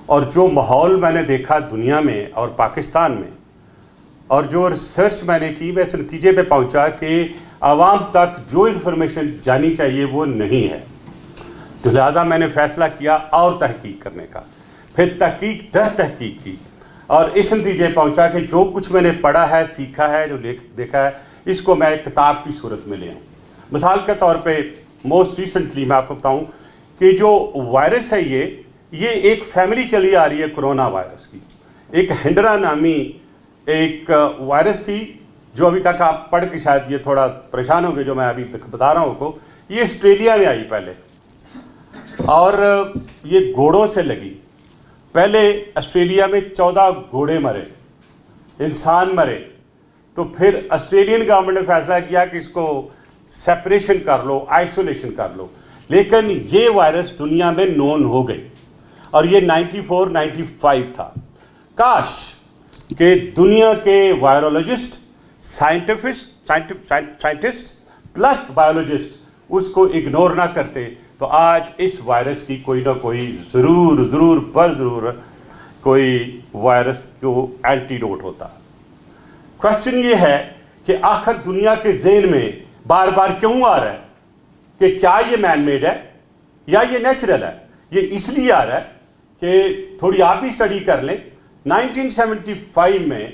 اور جو ماحول میں نے دیکھا دنیا میں اور پاکستان میں، اور جو ریسرچ میں نے کی، میں اس نتیجے پہ پہنچا کہ عوام تک جو انفارمیشن جانی چاہیے وہ نہیں ہے. تو لہٰذا میں نے فیصلہ کیا اور تحقیق کرنے کا. پھر تحقیق در تحقیق کی اور اس نتیجے پہنچا کہ جو کچھ میں نے پڑھا ہے، سیکھا ہے، جو دیکھا ہے، اس کو میں کتاب کی صورت میں لے آؤں. مثال کے طور پہ موسٹ ریسنٹلی میں آپ کو بتاؤں کہ جو وائرس ہے یہ ایک فیملی چلی آ رہی ہے کرونا وائرس کی. ایک ہینڈرا نامی ایک وائرس تھی جو ابھی تک آپ پڑھ کے شاید یہ تھوڑا پریشان ہو گئے جو میں ابھی تک بتا رہا ہوں کو. یہ آسٹریلیا میں آئی پہلے، اور یہ گھوڑوں سے لگی. پہلے آسٹریلیا میں 14 گھوڑے مرے، انسان مرے. تو پھر آسٹریلین گورنمنٹ نے فیصلہ کیا کہ اس کو سیپریشن کر لو، آئسولیشن کر لو. لیکن یہ وائرس دنیا میں نون ہو گئی اور یہ 94-95 تھا. کاش کہ دنیا کے وائرولوجسٹ، سائنٹسٹ پلس بایولوجسٹ اس کو اگنور نہ کرتے تو آج اس وائرس کی کوئی نہ کوئی ضرور کوئی وائرس کو اینٹیڈوٹ ہوتا. کوشچن یہ ہے کہ آخر دنیا کے ذہن میں بار بار کیوں آ رہا ہے کہ کیا یہ مین میڈ ہے یا یہ نیچرل ہے؟ یہ اس لیے آ رہا ہے کہ تھوڑی آپ ہی اسٹڈی کر لیں. 1975 میں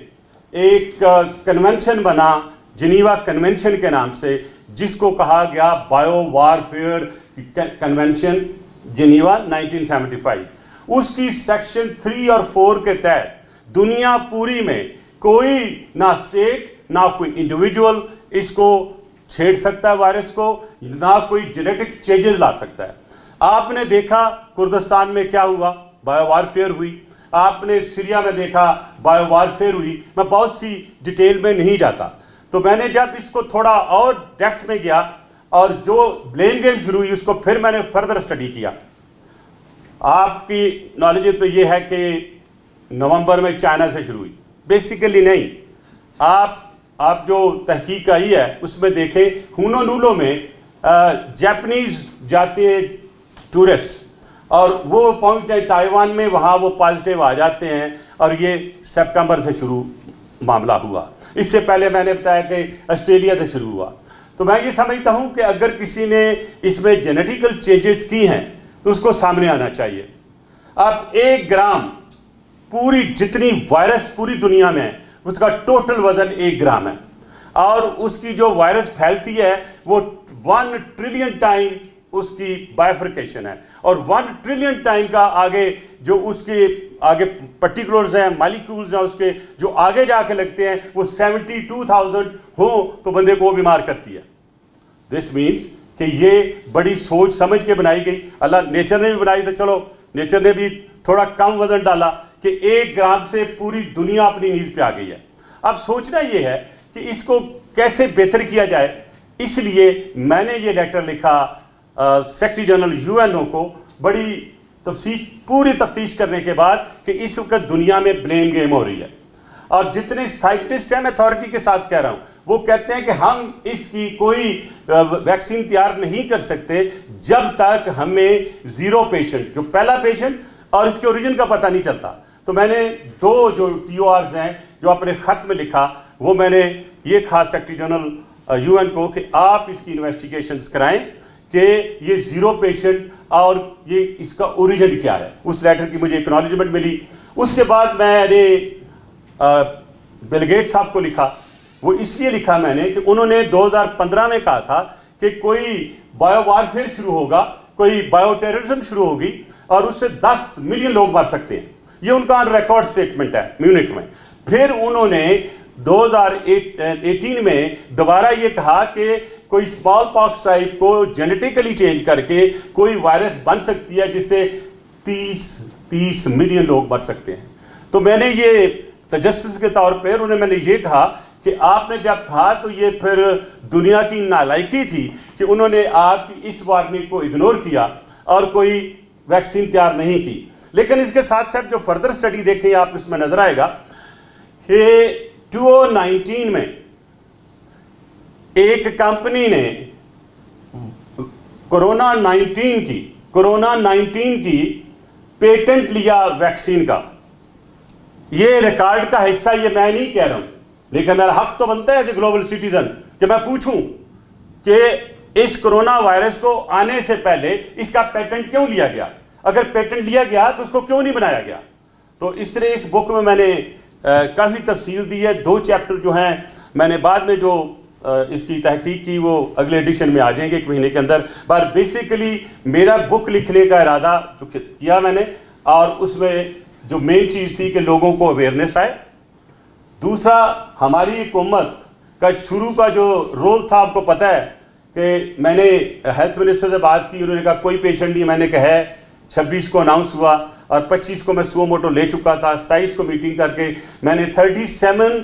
ایک کنونشن بنا جنیوا کنونشن کے نام سے، جس کو کہا گیا بایو وارفیئر کنونشن جنیوا 1975. اس کی سیکشن 3 اور 4 کے تحت دنیا پوری میں کوئی نہ اسٹیٹ نہ کوئی انڈیویجول اس کو چھیڑ سکتا ہے وائرس کو، نہ کوئی جینیٹک چینجز لا سکتا ہے. آپ نے دیکھا کردستان میں کیا ہوا، بایو وارفیئر ہوئی. آپ نے سیریا میں دیکھا بایو وارفیئر ہوئی. میں بہت سی ڈیٹیل میں نہیں جاتا. تو میں نے جب اس کو تھوڑا اور ڈیپتھ میں گیا اور جو بلیم گیم شروع ہوئی اس کو پھر میں نے فردر اسٹڈی کیا. آپ کی نالج تو یہ ہے کہ نومبر میں چائنا سے شروع ہوئی، بیسیکلی نہیں. آپ جو تحقیق آئی ہے اس میں دیکھیں ہونو نولو میں جاپنیز جاتے ہیں ٹورسٹ اور وہ پہنچ جائے تائیوان میں، وہاں وہ پازیٹیو آ جاتے ہیں اور یہ سپٹمبر سے شروع معاملہ ہوا. اس سے پہلے میں نے بتایا کہ آسٹریلیا سے شروع ہوا. تو میں یہ سمجھتا ہوں کہ اگر کسی نے اس میں جینیٹیکل چینجز کی ہیں تو اس کو سامنے آنا چاہیے. اب 1 گرام پوری جتنی وائرس پوری دنیا میں ہے اس کا ٹوٹل وزن 1 گرام ہے، اور اس کی جو وائرس پھیلتی ہے وہ 1 ٹریلین ٹائم اس کی بائیفرکیشن ہے، اور 1 ٹریلین ٹائم کا آگے جو اس کے آگے پرٹیکولرز ہیں، مالیکولز ہیں اس کے جو آگے جا کے لگتے ہیں وہ 72,000 ہوں تو بندے کو وہ بیمار کرتی ہے. دس مینس کہ یہ بڑی سوچ سمجھ کے بنائی گئی. اللہ نیچر نے بھی بنائی تو چلو نیچر نے بھی تھوڑا کم وزن ڈالا کہ 1 گرام سے پوری دنیا اپنی نیز پہ آ گئی ہے. اب سوچنا یہ ہے کہ اس کو کیسے بہتر کیا جائے. اس لیے میں نے یہ لیٹر لکھا سیکرٹری جنرل UN کو، بڑی پوری تفتیش کرنے کے بعد کہ اس وقت دنیا میں بلیم گیم ہو رہی ہے. اور جتنے سائنٹسٹ ہیں، میں اتھارٹی کے ساتھ کہہ رہا ہوں، وہ کہتے ہیں کہ ہم اس کی کوئی ویکسین تیار نہیں کر سکتے جب تک ہمیں 0 پیشنٹ، جو پہلا پیشنٹ اور اس کے اوریجن کا پتہ نہیں چلتا. تو میں نے 2 جو TORs ہیں جو اپنے خط میں لکھا، وہ میں نے یہ کہا سیکرٹری جنرل UN کو کہ آپ اس کی انویسٹیگیشنز کرائیں کہ یہ 0 پیشنٹ اور یہ اس کا اوریجن کیا ہے. اس لیٹر کی مجھے اکنالجمنٹ ملی. اس کے بعد میں نے بل گیٹس صاحب کو لکھا. وہ اس لیے لکھا میں نے کہ انہوں نے 2015 میں کہا تھا کہ کوئی بایو وارفیئر شروع ہوگا، کوئی بایو ٹیررزم شروع ہوگی اور اس سے 10 ملین لوگ مر سکتے ہیں. یہ ان کا آن ریکارڈ سٹیٹمنٹ ہے میونک میں. پھر انہوں نے 2018 میں دوبارہ یہ کہا کہ کوئی اسمال پاکس ٹائپ کو جینیٹیکلی چینج کر کے کوئی وائرس بن سکتی ہے جس سے 30 ملین لوگ مر سکتے ہیں. تو میں نے یہ تجسس کے طور پر میں نے یہ کہا کہ آپ نے جب کہا تو یہ پھر دنیا کی نالائکی تھی کہ انہوں نے آپ کی اس وارننگ کو اگنور کیا اور کوئی ویکسین تیار نہیں کی. لیکن اس کے ساتھ ساتھ جو فردر سٹڈی دیکھیں آپ اس میں نظر آئے گا کہ 2019 میں ایک کمپنی نے کورونا 19 کی پیٹنٹ لیا ویکسین کا. یہ ریکارڈ کا حصہ یہ میں نہیں کہہ رہا ہوں, لیکن میرا حق تو بنتا ہے ایز اے گلوبل سٹیزن کہ میں پوچھوں کہ اس کرونا وائرس کو آنے سے پہلے اس کا پیٹنٹ کیوں لیا گیا؟ اگر پیٹنٹ لیا گیا تو اس کو کیوں نہیں بنایا گیا؟ تو اس طرح اس بک میں نے کافی تفصیل دی ہے. 2 چیپٹر جو ہیں میں نے بعد میں جو اس کی تحقیق کی وہ اگلے ایڈیشن میں آ جائیں گے 1 مہینے کے اندر. پر بیسیکلی میرا بک لکھنے کا ارادہ جو کیا میں نے, اور اس میں جو مین چیز تھی کہ لوگوں کو اویئرنیس آئے. دوسرا, ہماری حکومت کا شروع کا جو رول تھا آپ کو پتہ ہے کہ میں نے ہیلتھ منسٹر سے بات کی, انہوں نے کہا کوئی پیشنٹ نہیں. میں نے کہا ہے 26 کو اناؤنس ہوا اور 25 کو میں سو موٹو لے چکا تھا. 27 کو میٹنگ کر کے میں نے 37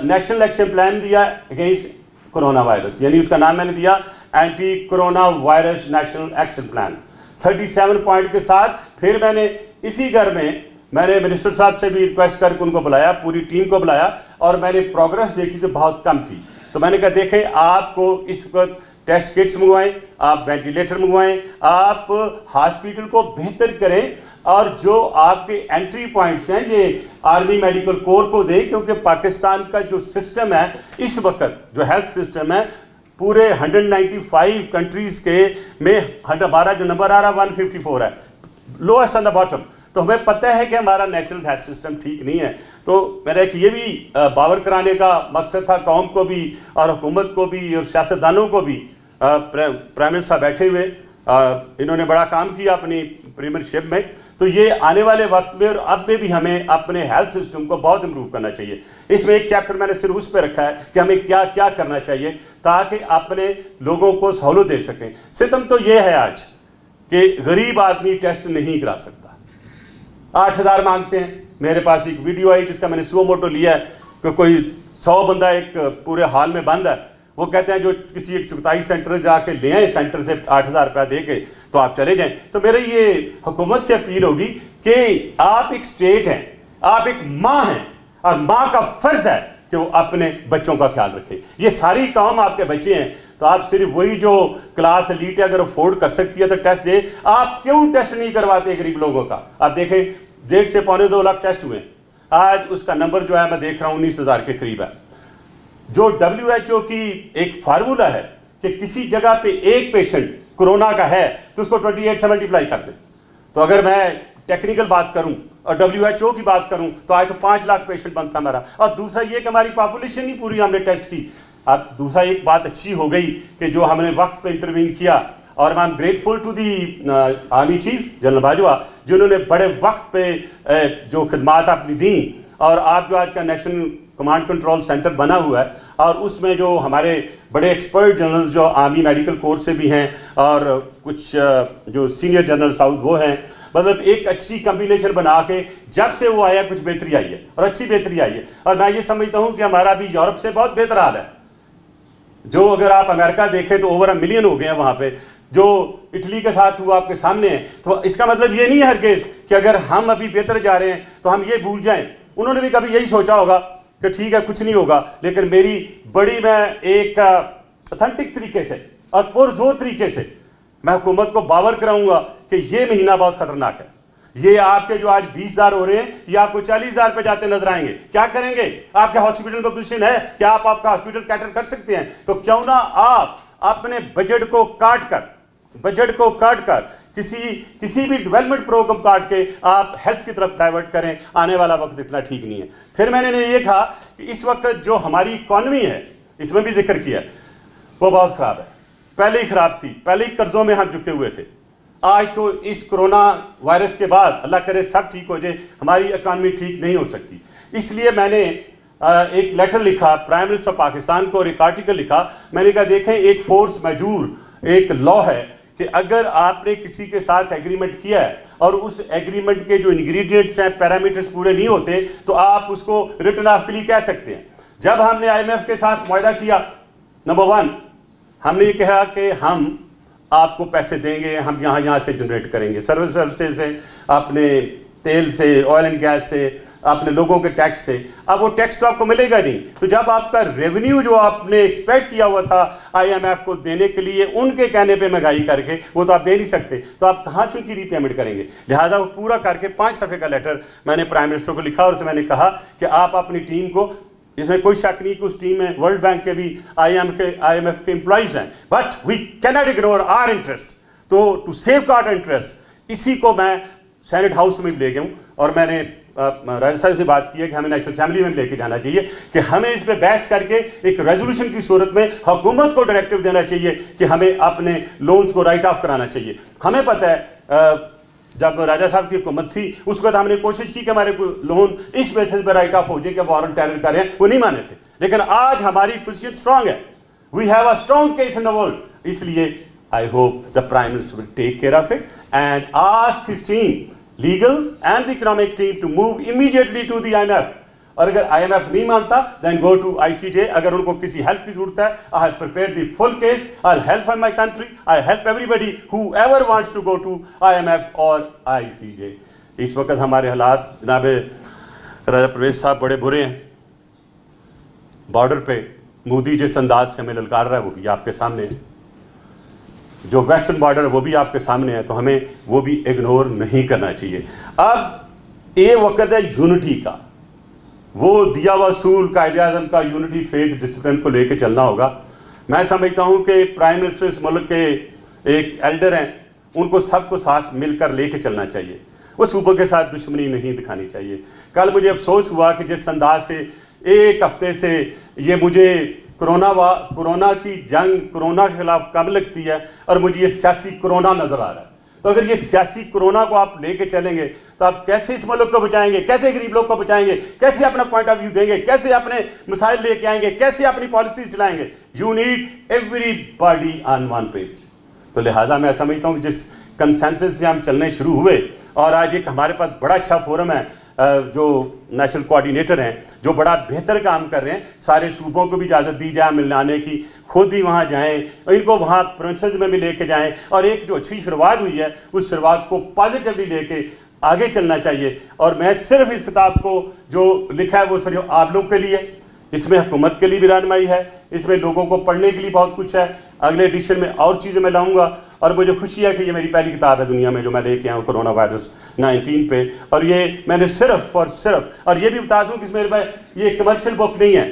نیشنل ایکشن پلان دیا اگینسٹ کرونا وائرس, یعنی اس کا نام میں نے دیا anti corona virus national action plan 37 point کے ساتھ. پھر میں نے اسی گھر میں نے منسٹر صاحب سے بھی ریکویسٹ کر کے ان کو بلایا, پوری ٹیم کو بلایا, اور میں نے پروگرس دیکھی تو بہت کم تھی. تو میں نے کہا دیکھیں آپ کو اس وقت ٹیسٹ کٹس منگوائیں, آپ وینٹیلیٹر منگوائیں, آپ ہاسپیٹل کو بہتر کریں, اور جو آپ کے انٹری پوائنٹس ہیں یہ آرمی میڈیکل کور کو دیں, کیونکہ پاکستان کا جو سسٹم ہے اس وقت جو ہیلتھ سسٹم ہے پورے 195 کنٹریز کے میں ہمارا جو نمبر آ رہا 154 ہے, لوسٹ آن دا باٹم. تو ہمیں پتہ ہے کہ ہمارا نیشنل ہیلتھ سسٹم ٹھیک نہیں ہے. تو میرا ایک یہ بھی باور کرانے کا مقصد تھا قوم کو بھی اور حکومت کو بھی اور سیاستدانوں کو بھی. پرائم منسٹر صاحب بیٹھے ہوئے, انہوں نے بڑا کام کیا اپنی پریمرشپ میں. تو یہ آنے والے وقت میں اور اب میں بھی ہمیں اپنے ہیلتھ سسٹم کو بہت امپروو کرنا چاہیے. اس میں ایک چیپٹر میں نے صرف اس پہ رکھا ہے کہ ہمیں کیا کیا کرنا چاہیے تاکہ اپنے لوگوں کو سہولت دے سکیں. ستم تو یہ ہے آج کہ غریب آدمی ٹیسٹ نہیں کرا سکتا. 8,000 مانگتے ہیں. میرے پاس ایک ویڈیو آئی جس کا میں نے سو موٹو لیا ہے کہ کوئی 100 بندہ ایک پورے ہال میں بند ہے, وہ کہتے ہیں جو کسی ایک چغتائی سینٹر جا کے لے آئیں سینٹر سے 8,000 روپیہ دے کے تو آپ چلے جائیں. تو میری یہ حکومت سے اپیل ہوگی کہ آپ ایک اسٹیٹ ہیں, آپ ایک ماں ہیں, اور ماں کا فرض ہے کہ وہ اپنے بچوں کا خیال رکھے. یہ ساری قوم آپ کے بچے ہیں, تو آپ صرف وہی جو کلاس ایلیٹ ہے اگر افورڈ کر سکتی ہے تو ٹیسٹ دے. آپ کیوں ٹیسٹ نہیں کرواتے غریب لوگوں کا؟ آپ دیکھیں 1.5 سے 2.25 لاکھ ٹیسٹ ہوئے, آج اس کا نمبر جو ہے میں دیکھ رہا ہوں 19,000 کے قریب ہے. جو WHO کی ایک فارمولہ ہے کہ کسی جگہ پہ ایک پیشنٹ کرونا کا ہے تو اس کو 28 سے ملٹیپلائی کر دیں. تو اگر میں ٹیکنیکل بات کروں اور WHO کی بات کروں تو آج تو 5 لاکھ پیشنٹ بنتا میرا. اور دوسرا یہ کہ ہماری پاپولیشن ہی پوری ہم نے ٹیسٹ کی. اب دوسرا ایک بات اچھی ہو گئی کہ جو ہم نے وقت پہ انٹروین کیا, اور I am grateful to the army chief general Bajwa جنہوں نے بڑے وقت پہ جو خدمات اپنی دیں. اور آپ جو آج کا نیشنل کمانڈ کنٹرول سینٹر بنا ہوا ہے, اور اس میں جو ہمارے بڑے ایکسپرٹ جنرلز جو آرمی میڈیکل کورس سے بھی ہیں اور کچھ جو سینئر جنرل ساؤتھ وہ ہیں, مطلب ایک اچھی کمبینیشن بنا کے جب سے وہ آیا کچھ بہتری آئی ہے اور اچھی بہتری آئی ہے. اور میں یہ سمجھتا ہوں کہ ہمارا بھی یورپ سے بہت بہتر حال ہے. جو اگر آپ امریکہ دیکھیں تو اوور 1 ملین ہو گئے ہیں وہاں پہ, جو اٹلی کے ساتھ ہوا آپ کے سامنے ہے. تو اس کا مطلب یہ نہیں ہے ہرگز کہ اگر ہم ابھی بہتر جا رہے ہیں تو ہم یہ بھول جائیں. انہوں نے بھی کبھی یہی سوچا ہوگا کہ ٹھیک ہے کچھ نہیں ہوگا, لیکن میں ایک اتھینٹک طریقے سے اور پرزور طریقے سے میں حکومت کو باور کراؤں گا کہ یہ مہینہ بہت خطرناک ہے. یہ آپ کے جو آج 20,000 ہو رہے ہیں یہ آپ کو 40,000 پہ جاتے نظر آئیں گے. کیا کریں گے؟ آپ کے ہاسپٹل میں پوزیشن ہے, کیا آپ کا ہاسپٹل کیٹر کر سکتے ہیں؟ تو کیوں نہ آپ اپنے بجٹ کو کاٹ کر کسی بھی ڈیولپمنٹ پروگرام کاٹ کے آپ ہیلتھ کی طرف ڈائیورٹ کریں. آنے والا وقت اتنا ٹھیک نہیں ہے. پھر میں نے یہ کہا کہ اس وقت جو ہماری اکانومی ہے, اس میں بھی ذکر کیا, وہ بہت خراب ہے. پہلے ہی خراب تھی, پہلے ہی قرضوں میں ہم چکے ہوئے تھے. آج تو اس کرونا وائرس کے بعد اللہ کرے سب ٹھیک ہو جائے, ہماری اکانومی ٹھیک نہیں ہو سکتی. اس لیے میں نے ایک لیٹر لکھا پرائم منسٹر پاکستان کو اور ایک آرٹیکل لکھا. میں نے کہا دیکھیں ایک فورس میجور ایک لا ہے کہ اگر آپ نے کسی کے ساتھ ایگریمنٹ کیا ہے اور اس ایگریمنٹ کے جو انگریڈینٹس ہیں پیرامیٹرز پورے نہیں ہوتے تو آپ اس کو ریٹن آف کے لیے کہہ سکتے ہیں. جب ہم نے IMF کے ساتھ معاہدہ کیا, نمبر 1 ہم نے یہ کہا کہ ہم آپ کو پیسے دیں گے, ہم یہاں سے جنریٹ کریں گے, سروسز سے, اپنے تیل سے, آئل اینڈ گیس سے, اپنے لوگوں کے ٹیکس سے. اب وہ ٹیکس تو آپ کو ملے گا نہیں, تو جب آپ کا ریونیو جو آپ نے ایکسپیکٹ کیا ہوا تھا آئی ایم ایف کو دینے کے لیے ان کے کہنے پہ مہنگائی کر کے, وہ تو آپ دے نہیں سکتے, تو آپ کہاں سے ان کی ری پیمنٹ کریں گے؟ لہٰذا وہ پورا کر کے 5 صفحے کا لیٹر میں نے پرائم منسٹر کو لکھا, اور اسے میں نے کہا کہ آپ اپنی ٹیم کو, اس میں کوئی شک نہیں کہ اس ٹیم میں ورلڈ بینک کے بھی آئی ایم ایف کے امپلائیز ہیں, بٹ وی کی ناٹ اگنور آر انٹرسٹ. تو ٹو سیو گارڈ انٹرسٹ, اسی کو میں سینٹ ہاؤس میں لے گیا ہوں, اور میں نے راجہ صاحب سے بات کی ہے کہ ہمیں نیشنل اسمبلی میں لے کے جانا چاہیے کہ ہمیں اس پہ بحث کر کے ایک ریزولوشن کی صورت میں حکومت کو ڈائریکٹیو دینا چاہیے کہ ہمیں اپنے لونز کو رائٹ آف کرانا چاہیے. ہمیں پتہ ہے جب راجہ صاحب کی حکومت تھی اس وقت ہم نے کوشش کی کہ ہمارے کوئی لون اس بیسس پہ رائٹ آف ہو جائے کہ وار آن ٹیرر کریں, وہ نہیں مانے تھے. لیکن آج ہماری پوزیشن اسٹرانگ ہے, we have a strong case in the world. اس لیے I hope the Prime Minister will take care of it and ask his team, legal and the economic team, to move immediately to the IMF. اور اگر IMF نہیں مانتا then go to ICJ. اگر ان کو کسی help کی ضرورت ہے, I have prepared the full case. I'll help my country. I help everybody whoever wants to go to IMF or ICJ. اس وقت ہمارے حالات جناب راجہ پرویز صاحب بڑے برے ہیں. بارڈر پہ مودی جس انداز سے ہمیں للکار رہا ہے وہ بھی آپ کے سامنے ہے, جو ویسٹرن بارڈر ہے وہ بھی آپ کے سامنے ہے, تو ہمیں وہ بھی اگنور نہیں کرنا چاہیے. اب یہ وقت ہے یونٹی کا, وہ دیا ہوا اصول قائد اعظم کا یونٹی فیتھ ڈسپلن کو لے کے چلنا ہوگا. میں سمجھتا ہوں کہ پرائم منسٹر اس ملک کے ایک ایلڈر ہیں, ان کو سب کو ساتھ مل کر لے کے چلنا چاہیے, وہ صوبوں کے ساتھ دشمنی نہیں دکھانی چاہیے. کل مجھے افسوس ہوا کہ جس انداز سے ایک ہفتے سے یہ مجھے کرونا کی جنگ کرونا کے خلاف کم لگتی ہے اور مجھے یہ سیاسی کرونا نظر آ رہا ہے. تو اگر یہ سیاسی کرونا کو آپ لے کے چلیں گے تو آپ کیسے اس ملک کو بچائیں گے, کیسے غریب لوگ کو بچائیں گے, کیسے اپنا پوائنٹ آف ویو دیں گے, کیسے اپنے مسائل لے کے آئیں گے, کیسے اپنی پالیسی چلائیں گے؟ You need every body on one page. تو لہٰذا میں سمجھتا ہوں کہ جس کنسنسس سے ہم چلنے شروع ہوئے, اور آج ایک ہمارے پاس بڑا اچھا فورم ہے, جو نیشنل کوآرڈینیٹر ہیں جو بڑا بہتر کام کر رہے ہیں, سارے صوبوں کو بھی اجازت دی جائے ملنے آنے کی, خود ہی وہاں جائیں, ان کو وہاں پروونسز میں بھی لے کے جائیں, اور ایک جو اچھی شروعات ہوئی ہے اس شروعات کو پازیٹیولی لے کے آگے چلنا چاہیے. اور میں صرف اس کتاب کو جو لکھا ہے وہ صرف آپ لوگ کے لیے, اس میں حکومت کے لیے بھی رہنمائی ہے, اس میں لوگوں کو پڑھنے کے لیے بہت کچھ ہے. اگلے ایڈیشن میں اور چیزیں میں لاؤں گا, اور مجھے خوشی ہے کہ یہ میری پہلی کتاب ہے دنیا میں جو میں لے کے آؤں کرونا وائرس 19 پہ, اور یہ میں نے صرف اور یہ بھی بتا دوں کہ میرے پاس یہ کمرشل بک نہیں ہے,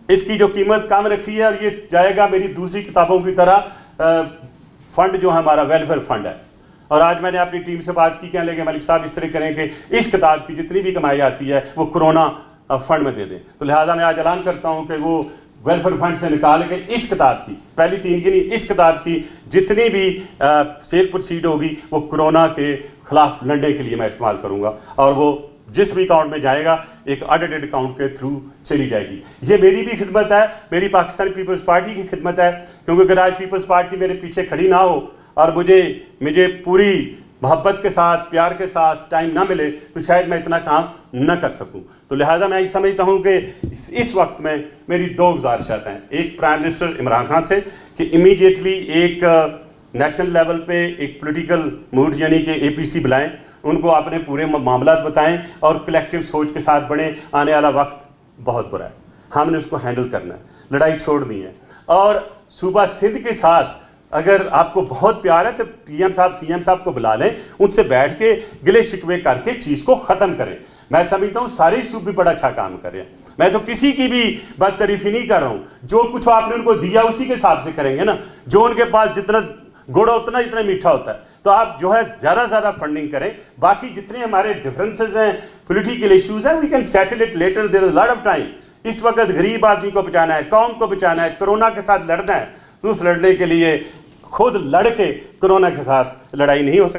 اس کی جو قیمت کم رکھی ہے, اور یہ جائے گا میری دوسری کتابوں کی طرح فنڈ جو ہمارا ویلفیئر فنڈ ہے. اور آج میں نے اپنی ٹیم سے بات کی کہ لے کے ملک صاحب اس طرح کریں کہ اس کتاب کی جتنی بھی کمائی آتی ہے وہ کرونا فنڈ میں دے دیں. تو لہٰذا میں آج اعلان کرتا ہوں کہ وہ ویلفیئر فنڈ سے نکال کے اس کتاب کی, پہلی 3 کی نہیں, اس کتاب کی جتنی بھی سیل پروسیڈ ہوگی وہ کرونا کے خلاف لڑنے کے لیے میں استعمال کروں گا, اور وہ جس بھی اکاؤنٹ میں جائے گا ایک آڈیٹڈ اکاؤنٹ کے تھرو چلی جائے گی. یہ میری بھی خدمت ہے, میری پاکستان پیپلز پارٹی کی خدمت ہے, کیونکہ اگر آج پیپلز پارٹی میرے پیچھے کھڑی نہ ہو اور مجھے پوری محبت کے ساتھ پیار کے ساتھ ٹائم نہ ملے تو شاید میں اتنا کام نہ کر سکوں. تو لہٰذا میں یہ سمجھتا ہوں کہ اس وقت میں میری 2 گزارشات ہیں. ایک پرائم منسٹر عمران خان سے کہ امیڈیٹلی ایک نیشنل لیول پہ ایک پولیٹیکل موڈ یعنی کہ APC بلائیں, ان کو اپنے پورے معاملات بتائیں اور کلیکٹیو سوچ کے ساتھ بڑھیں. آنے والا وقت بہت برا ہے, ہم نے اس کو ہینڈل کرنا ہے, لڑائی چھوڑنی ہے. اور صوبہ سندھ کے ساتھ اگر آپ کو بہت پیار ہے تو PM صاحب CM صاحب کو بلا لیں, ان سے بیٹھ کے گلے شکوے کر کے چیز کو ختم کریں. میں سمجھتا ہوں سارے صوبے بڑا اچھا کام کر رہے ہیں, میں تو کسی کی بھی بد تعریفی نہیں کر رہا ہوں. جو کچھ آپ نے ان کو دیا اسی کے حساب سے کریں گے نا, جو ان کے پاس جتنا گڑ اتنا اتنا میٹھا ہوتا ہے. تو آپ جو ہے زیادہ سے زیادہ فنڈنگ کریں. باقی جتنے ہمارے ڈفرینسز ہیں, پولیٹیکل ایشوز ہیں, we can settle it later, there is lot of time. اس وقت غریب آدمی کو بچانا ہے, قوم کو بچانا ہے, کرونا کے ساتھ لڑنا ہے. تو اس لڑنے کے لیے خود لڑ کے کرونا کے ساتھ لڑائی نہیں ہو سکتی.